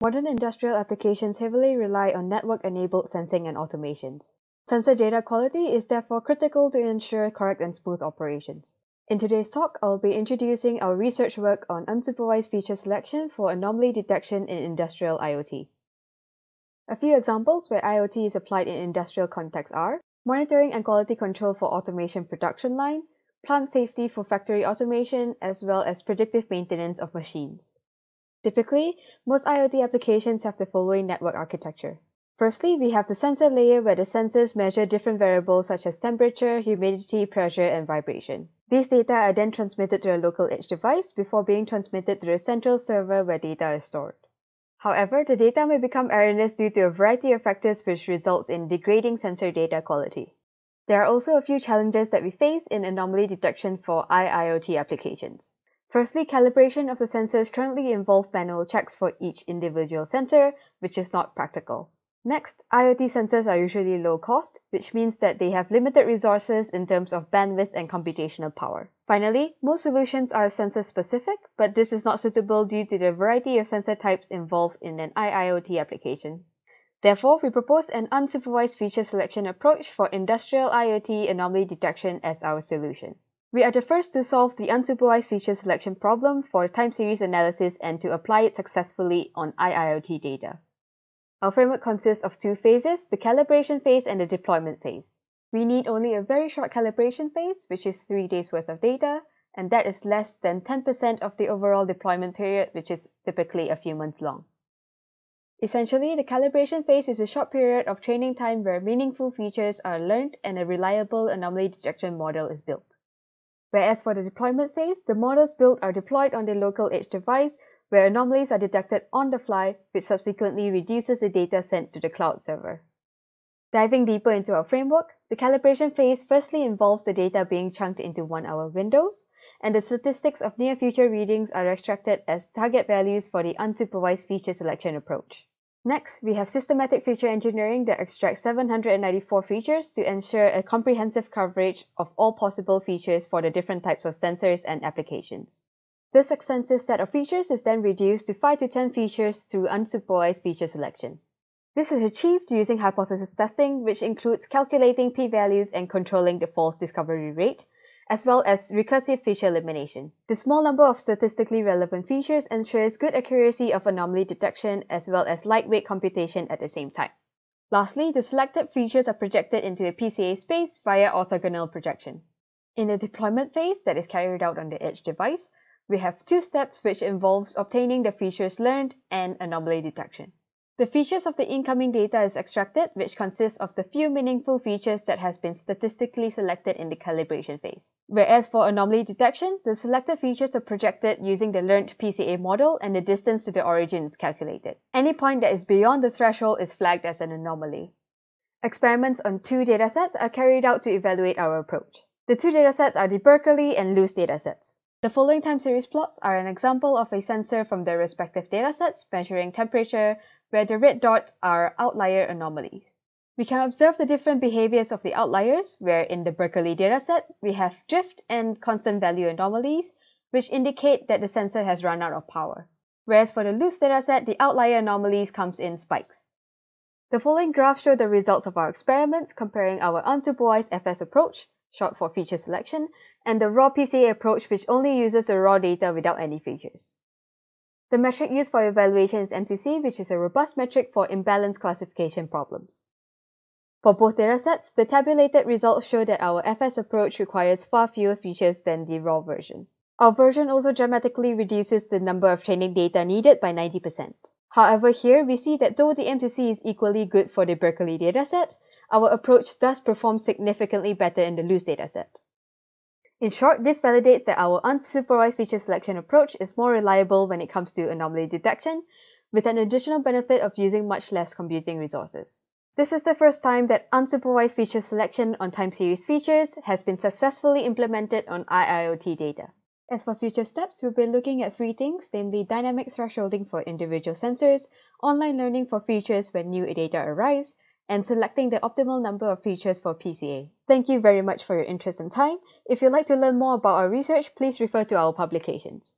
Modern industrial applications heavily rely on network-enabled sensing and automations. Sensor data quality is therefore critical to ensure correct and smooth operations. In today's talk, I'll be introducing our research work on unsupervised feature selection for anomaly detection in Industrial IoT. A few examples where IoT is applied in industrial contexts are monitoring and quality control for automation production line, plant safety for factory automation, as well as predictive maintenance of machines. Typically, most IoT applications have the following network architecture. Firstly, we have the sensor layer where the sensors measure different variables such as temperature, humidity, pressure, and vibration. These data are then transmitted to a local edge device before being transmitted to the central server where data is stored. However, the data may become erroneous due to a variety of factors which results in degrading sensor data quality. There are also a few challenges that we face in anomaly detection for IIoT applications. Firstly, calibration of the sensors currently involve manual checks for each individual sensor, which is not practical. Next, IoT sensors are usually low cost, which means that they have limited resources in terms of bandwidth and computational power. Finally, most solutions are sensor-specific, but this is not suitable due to the variety of sensor types involved in an IIoT application. Therefore, we propose an unsupervised feature selection approach for Industrial IoT anomaly detection as our solution. We are the first to solve the unsupervised feature selection problem for time series analysis and to apply it successfully on IIoT data. Our framework consists of two phases, the calibration phase and the deployment phase. We need only a very short calibration phase, which is 3 days worth of data, and that is less than 10% of the overall deployment period, which is typically a few months long. Essentially, the calibration phase is a short period of training time where meaningful features are learned and a reliable anomaly detection model is built. Whereas for the deployment phase, the models built are deployed on the local edge device where anomalies are detected on the fly, which subsequently reduces the data sent to the cloud server. Diving deeper into our framework, the calibration phase firstly involves the data being chunked into 1-hour windows, and the statistics of near-future readings are extracted as target values for the unsupervised feature selection approach. Next, we have systematic feature engineering that extracts 794 features to ensure a comprehensive coverage of all possible features for the different types of sensors and applications. This extensive set of features is then reduced to 5 to 10 features through unsupervised feature selection. This is achieved using hypothesis testing, which includes calculating p-values and controlling the false discovery rate, as well as recursive feature elimination. The small number of statistically relevant features ensures good accuracy of anomaly detection as well as lightweight computation at the same time. Lastly, the selected features are projected into a PCA space via orthogonal projection. In the deployment phase that is carried out on the edge device, we have 2 steps which involves obtaining the features learned and anomaly detection. The features of the incoming data is extracted, which consists of the few meaningful features that has been statistically selected in the calibration phase. Whereas for anomaly detection, the selected features are projected using the learned PCA model and the distance to the origin is calculated. Any point that is beyond the threshold is flagged as an anomaly. Experiments on 2 datasets are carried out to evaluate our approach. The 2 datasets are the Berkeley and loose datasets. The following time series plots are an example of a sensor from their respective datasets measuring temperature, where the red dots are outlier anomalies. We can observe the different behaviors of the outliers, where in the Berkeley dataset, we have drift and constant value anomalies, which indicate that the sensor has run out of power. Whereas for the loose dataset, the outlier anomalies comes in spikes. The following graphs show the results of our experiments comparing our unsupervised FS approach, short for feature selection, and the raw PCA approach, which only uses the raw data without any features. The metric used for evaluation is MCC, which is a robust metric for imbalance classification problems. For both datasets, the tabulated results show that our FS approach requires far fewer features than the raw version. Our version also dramatically reduces the number of training data needed by 90%. However, here we see that though the MCC is equally good for the Berkeley dataset, our approach does perform significantly better in the loose dataset. In short, this validates that our unsupervised feature selection approach is more reliable when it comes to anomaly detection, with an additional benefit of using much less computing resources. This is the first time that unsupervised feature selection on time series features has been successfully implemented on IIoT data. As for future steps, we'll be looking at 3 things, namely dynamic thresholding for individual sensors, online learning for features when new data arise, and selecting the optimal number of features for PCA. Thank you very much for your interest and time. If you'd like to learn more about our research, please refer to our publications.